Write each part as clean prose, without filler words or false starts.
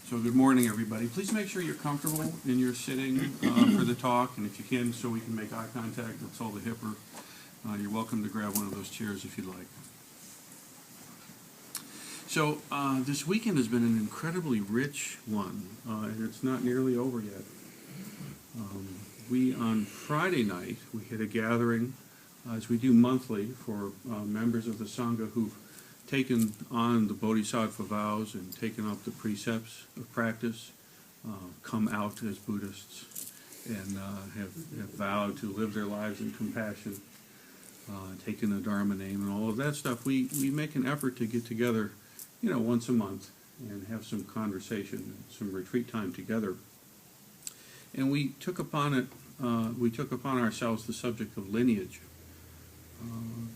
So good morning, everybody. Please make sure you're comfortable in your sitting for the talk, and if you can, so we can make eye contact, that's all the hipper. You're welcome to grab one of those chairs if you'd like. So this weekend has been an incredibly rich one, and it's not nearly over yet. On Friday night, we had a gathering, as we do monthly, for members of the sangha who've taken on the bodhisattva vows and taken up the precepts of practice, come out as Buddhists, and have vowed to live their lives in compassion, taken the Dharma name and all of that stuff. We make an effort to get together, once a month and have some conversation, some retreat time together. And we took upon ourselves the subject of lineage,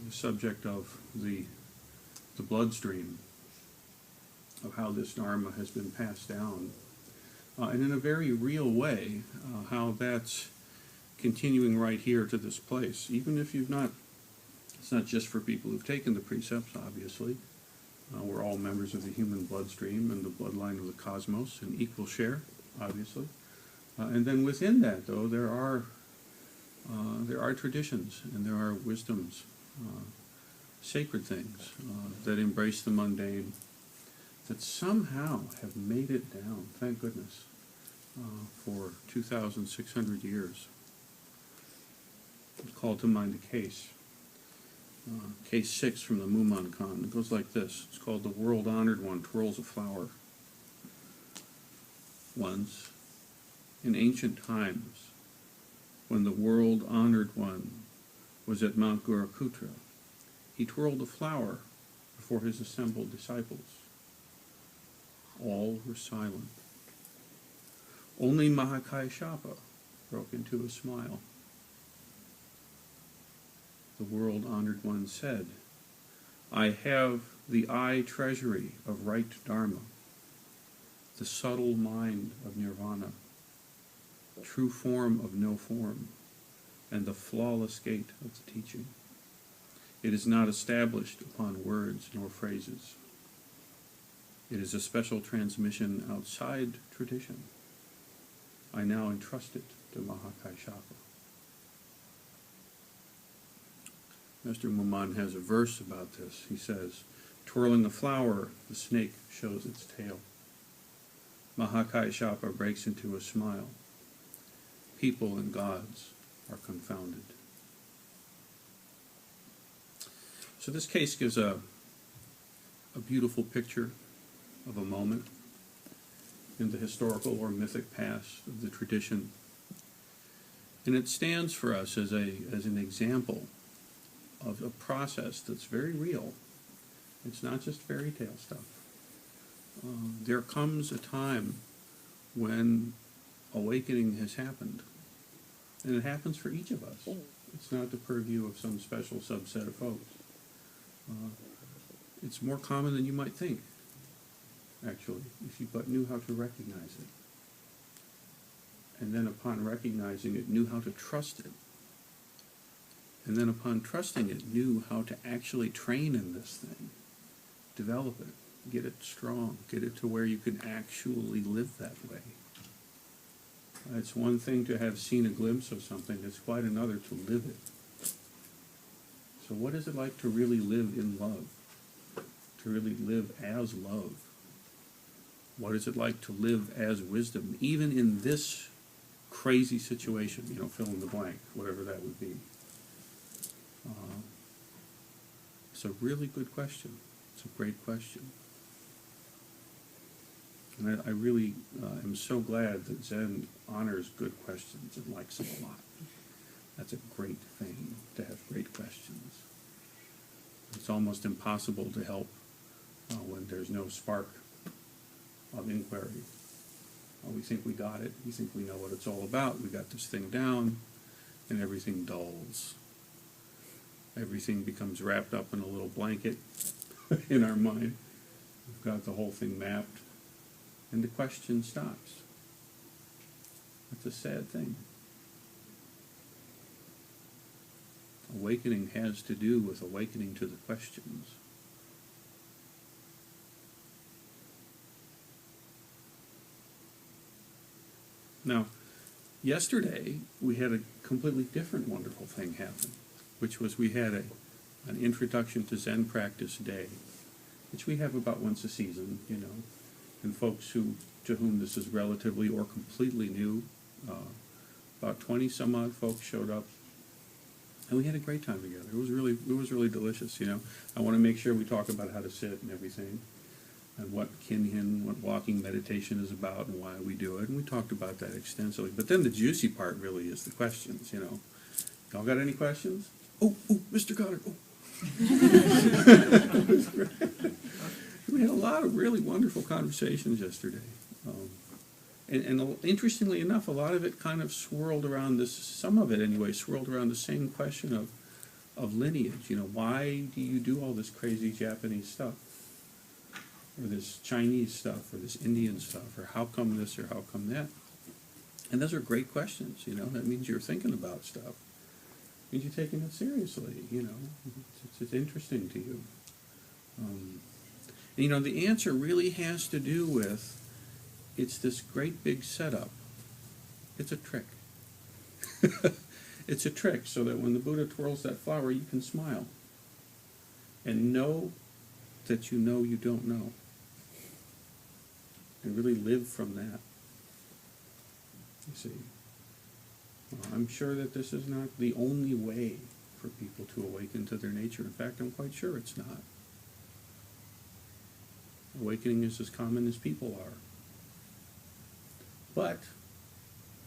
the subject of the bloodstream, of how this Dharma has been passed down, and in a very real way, how that's continuing right here to this place. Even if you've not, it's not just for people who've taken the precepts, obviously. We're all members of the human bloodstream and the bloodline of the cosmos in equal share, obviously. And then within that, though, there are traditions and there are wisdoms, sacred things that embrace the mundane, that somehow have made it down, thank goodness, for 2,600 years. I'll call to mind a case. Case 6 from the Mumonkan. Khan. It goes like this. It's called The World Honored One Twirls a Flower. Once, in ancient times, when the world honored one was at Mount Gurakutra, he twirled a flower before his assembled disciples. All were silent. Only Mahakayashapa broke into a smile. The world-honored one said, "I have the eye treasury of right Dharma, the subtle mind of nirvana, true form of no form, and the flawless gate of the teaching. It is not established upon words nor phrases. It is a special transmission outside tradition. I now entrust it to Mahakayashapa." Mr. Muman has a verse about this. He says, "Twirling a flower, the snake shows its tail. Mahakayashapa breaks into a smile. People and gods are confounded." So this case gives a beautiful picture of a moment in the historical or mythic past of the tradition. And it stands for us as an example of a process that's very real. It's not just fairy tale stuff. There comes a time when awakening has happened. And it happens for each of us. It's not the purview of some special subset of folks. It's more common than you might think, actually, if you but knew how to recognize it. And then upon recognizing it, knew how to trust it. And then upon trusting it, knew how to actually train in this thing, develop it, get it strong, get it to where you can actually live that way. It's one thing to have seen a glimpse of something, it's quite another to live it. So what is it like to really live in love? To really live as love? What is it like to live as wisdom, even in this crazy situation, fill in the blank, whatever that would be? It's a really good question. It's a great question. And I really am so glad that Zen honors good questions and likes them a lot. That's a great thing, to have great questions. It's almost impossible to help when there's no spark of inquiry. We think we got it. We think we know what it's all about. We got this thing down, and everything dulls. Everything becomes wrapped up in a little blanket in our mind. We've got the whole thing mapped, and the question stops. That's a sad thing. Awakening has to do with awakening to the questions. Now, yesterday we had a completely different wonderful thing happen, which was we had an introduction to Zen practice day, which we have about once a season, and folks to whom this is relatively or completely new, about 20 some odd folks showed up, and we had a great time together. It was really delicious. I want to make sure we talk about how to sit and everything, and what kinhin, what walking meditation is about, and why we do it, and we talked about that extensively. But then the juicy part really is the questions. Y'all got any questions? Oh, Mr. Goddard. Oh. We had a lot of really wonderful conversations yesterday. And interestingly enough, a lot of it kind of swirled around this, some of it anyway, swirled around the same question of lineage. Why do you do all this crazy Japanese stuff? Or this Chinese stuff, or this Indian stuff, or how come this, or how come that? And those are great questions, That means you're thinking about stuff. It means you're taking it seriously, It's interesting to you. And, the answer really has to do with, it's this great big setup. It's a trick. It's a trick so that when the Buddha twirls that flower, you can smile. And know that you don't know. And really live from that. You see. Well, I'm sure that this is not the only way for people to awaken to their nature. In fact, I'm quite sure it's not. Awakening is as common as people are. But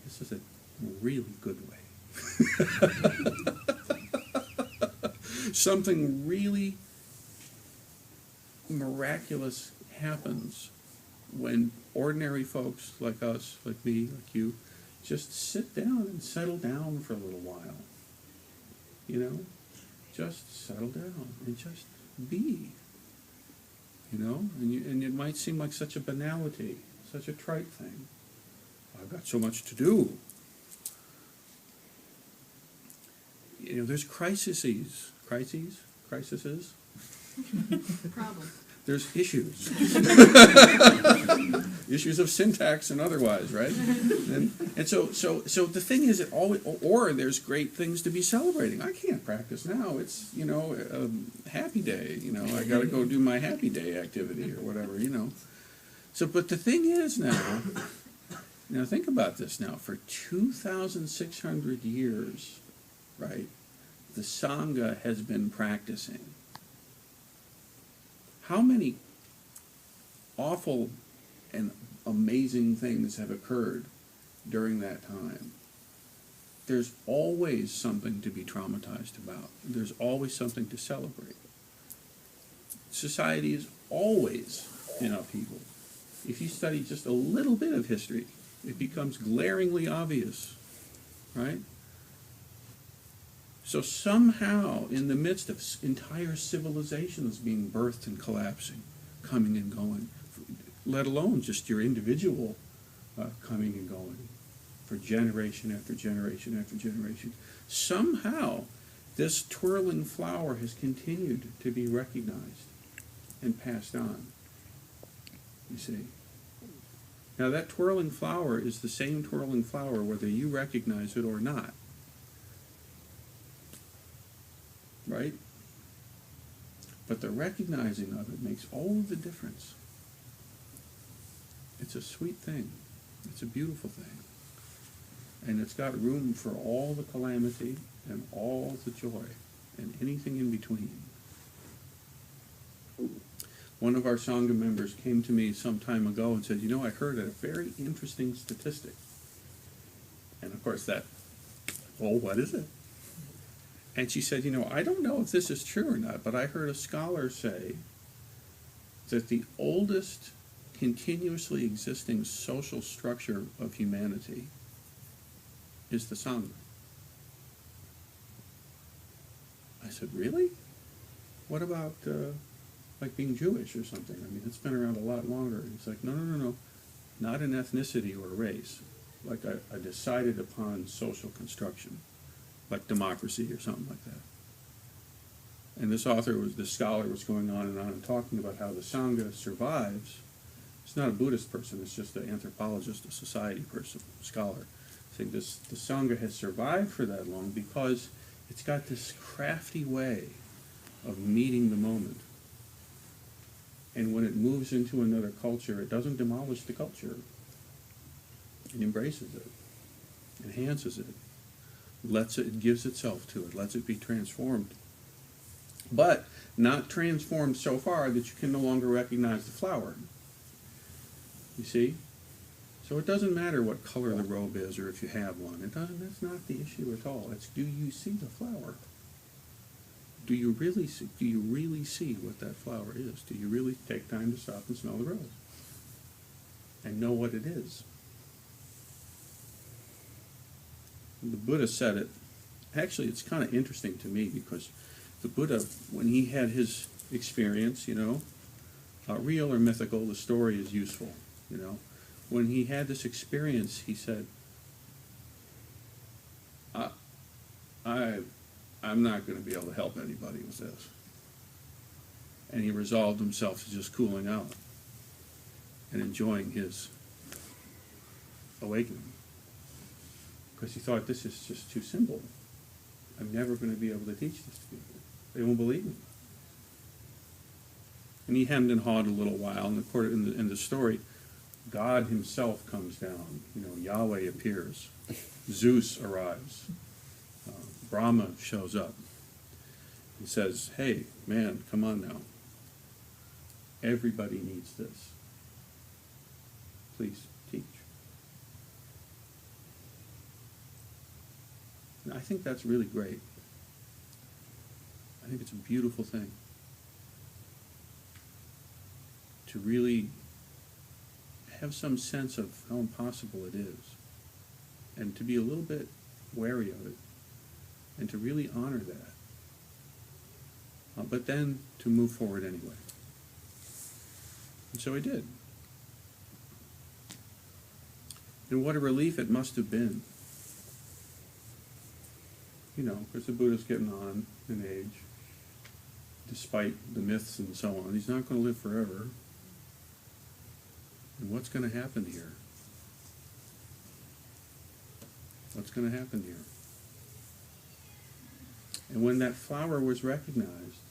this is a really good way. Something really miraculous happens when ordinary folks like us, like me, like you, just sit down and settle down for a little while. Just settle down and just be. And it might seem like such a banality, such a trite thing. I've got so much to do. There's crises. Problem. There's issues. Issues of syntax and otherwise, right? And so the thing is, it always, or there's great things to be celebrating. I can't practice now. It's, a happy day. I got to go do my happy day activity or whatever, So, but the thing is now think about this now. For 2,600 years, right, the sangha has been practicing. How many awful and amazing things have occurred during that time? There's always something to be traumatized about. There's always something to celebrate. Society is always in upheaval. If you study just a little bit of history, it becomes glaringly obvious, right? So somehow, in the midst of entire civilizations being birthed and collapsing, coming and going, let alone just your individual coming and going, for generation after generation after generation, somehow this twirling flower has continued to be recognized and passed on. You see? Now that twirling flower is the same twirling flower whether you recognize it or not. Right? But the recognizing of it makes all of the difference. It's a sweet thing. It's a beautiful thing. And it's got room for all the calamity and all the joy and anything in between. One of our Sangha members came to me some time ago and said, I heard a very interesting statistic. And of course what is it? And she said, I don't know if this is true or not, but I heard a scholar say that the oldest continuously existing social structure of humanity is the Sangha. I said, really? What about, like being Jewish or something? I mean, it's been around a lot longer. And he's like, no. Not an ethnicity or a race. Like a decided upon social construction. Like democracy or something like that. And this scholar was going on and talking about how the Sangha survives It's not a Buddhist person, it's just an anthropologist, a society person, scholar. Saying the sangha has survived for that long because it's got this crafty way of meeting the moment. And when it moves into another culture, it doesn't demolish the culture. It embraces it, enhances it, it gives itself to it, lets it be transformed. But not transformed so far that you can no longer recognize the flower. You see? So it doesn't matter what color the robe is or if you have one. That's not the issue at all. It's, do you see the flower? Do you really see what that flower is? Do you really take time to stop and smell the rose? And know what it is? The Buddha said it. Actually, it's kind of interesting to me because the Buddha, when he had his experience, real or mythical, the story is useful, When he had this experience, he said, I'm not going to be able to help anybody with this. And he resolved himself to just cooling out and enjoying his awakening. Because he thought, this is just too simple. I'm never going to be able to teach this to people. They won't believe me. And he hemmed and hawed a little while, and in the story, God himself comes down. Yahweh appears. Zeus arrives. Brahma shows up. He says, hey, man, come on now. Everybody needs this. Please teach. And I think that's really great. I think it's a beautiful thing to really have some sense of how impossible it is and to be a little bit wary of it and to really honor that. But then to move forward anyway. And so he did. And what a relief it must have been. Because the Buddha's getting on in age, despite the myths and so on. He's not going to live forever. And what's going to happen here? What's going to happen here? And when that flower was recognized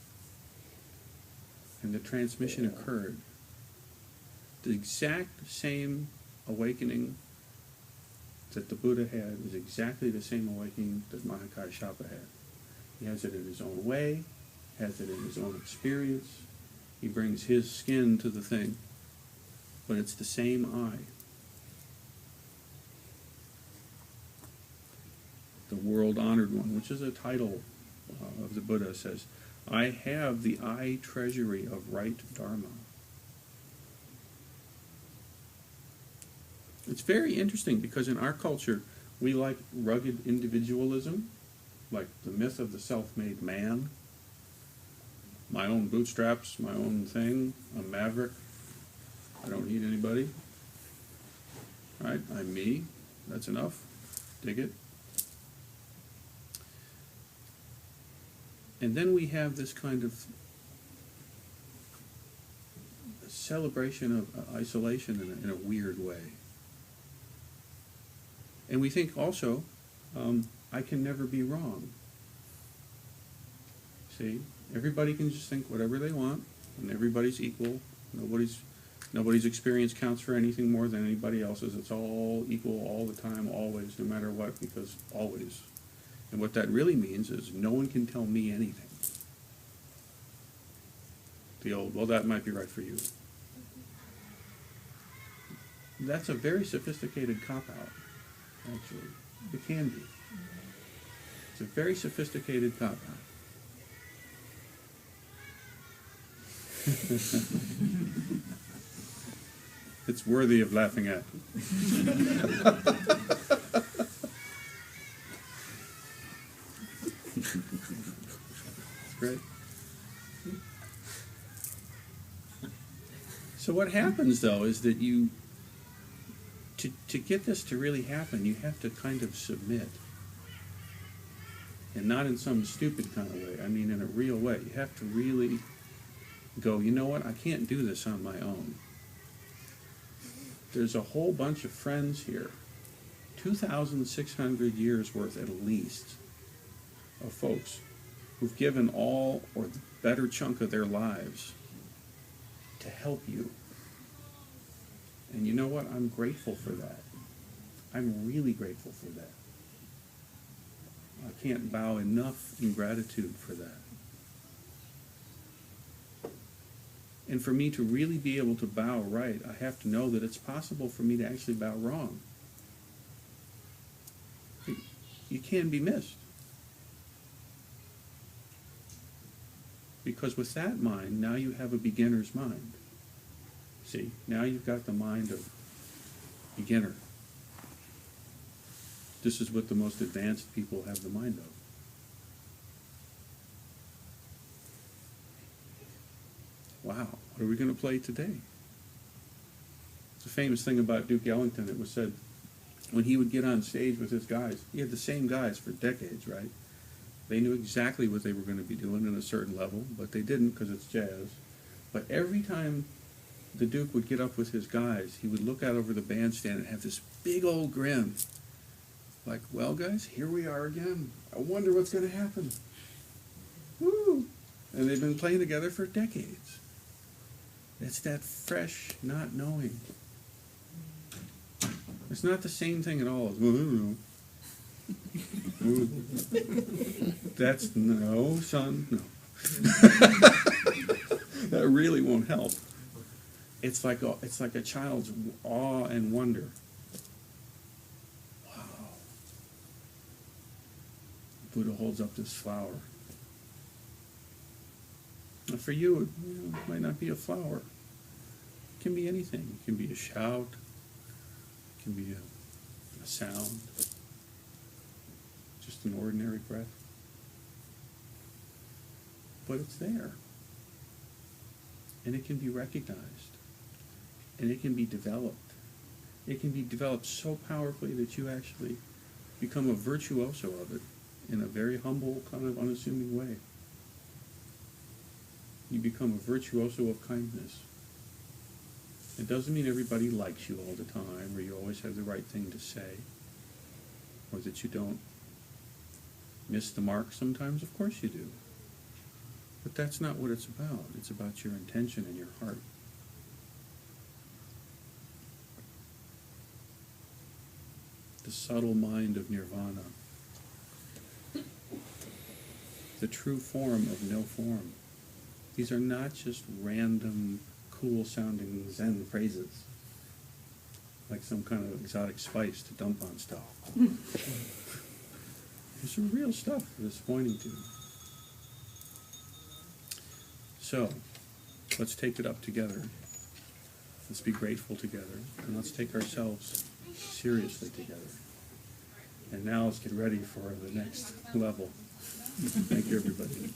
and the transmission occurred, the exact same awakening that the Buddha had is exactly the same awakening that Mahakaya Shapa had. He has it in his own way, has it in his own experience. He brings his skin to the thing, but it's the same eye. The world-honored one, which is a title of the Buddha, says, I have the eye treasury of right Dharma. It's very interesting because in our culture, we like rugged individualism, like the myth of the self-made man. My own bootstraps, my own thing, I'm maverick. I don't need anybody. Right? I'm me. That's enough. Dig it. And then we have this kind of celebration of isolation in a weird way. And we think also, I can never be wrong. See? Everybody can just think whatever they want, and everybody's equal. Nobody's experience counts for anything more than anybody else's. It's all equal all the time, always, no matter what, because always. And what that really means is no one can tell me anything. The old, well, that might be right for you. That's a very sophisticated cop-out, actually. It can be. It's a very sophisticated cop-out. It's worthy of laughing at. It's great. So what happens, though, is that to get this to really happen, you have to kind of submit. And not in some stupid kind of way. I mean, in a real way. You have to really go, you know what, I can't do this on my own. there's a whole bunch of friends here, 2,600 years worth at least of folks who've given all or the better chunk of their lives to help you. And you know what? I'm grateful for that. I'm really grateful for that. I can't bow enough in gratitude for that. And for me to really be able to bow right, I have to know that it's possible for me to actually bow wrong. You can be missed. Because with that mind, now you have a beginner's mind. See, now you've got the mind of beginner. This is what the most advanced people have the mind of. Wow, what are we going to play today? It's a famous thing about Duke Ellington. It was said when he would get on stage with his guys, he had the same guys for decades, right? They knew exactly what they were going to be doing at a certain level, but they didn't because it's jazz. But every time the Duke would get up with his guys, he would look out over the bandstand and have this big old grin. Like, well, guys, here we are again. I wonder what's going to happen. Woo! And they've been playing together for decades. It's that fresh not knowing. It's not the same thing at all as, well, I don't know. Ooh. That's, no, son, no. That really won't help. It's like a child's awe and wonder. Wow. Buddha holds up this flower. Now for you, it might not be a flower. It can be anything. It can be a shout. It can be a sound. Just an ordinary breath. But it's there. And it can be recognized. And it can be developed. It can be developed so powerfully that you actually become a virtuoso of it in a very humble, kind of unassuming way. You become a virtuoso of kindness. It doesn't mean everybody likes you all the time, or you always have the right thing to say, or that you don't miss the mark sometimes. Of course you do. But that's not what it's about. It's about your intention and your heart. The subtle mind of nirvana. The true form of no form. These are not just random, cool-sounding Zen phrases, like some kind of exotic spice to dump on stuff. There's some real stuff that it's pointing to. So, let's take it up together. Let's be grateful together, and let's take ourselves seriously together. And now let's get ready for the next level. Thank you, everybody.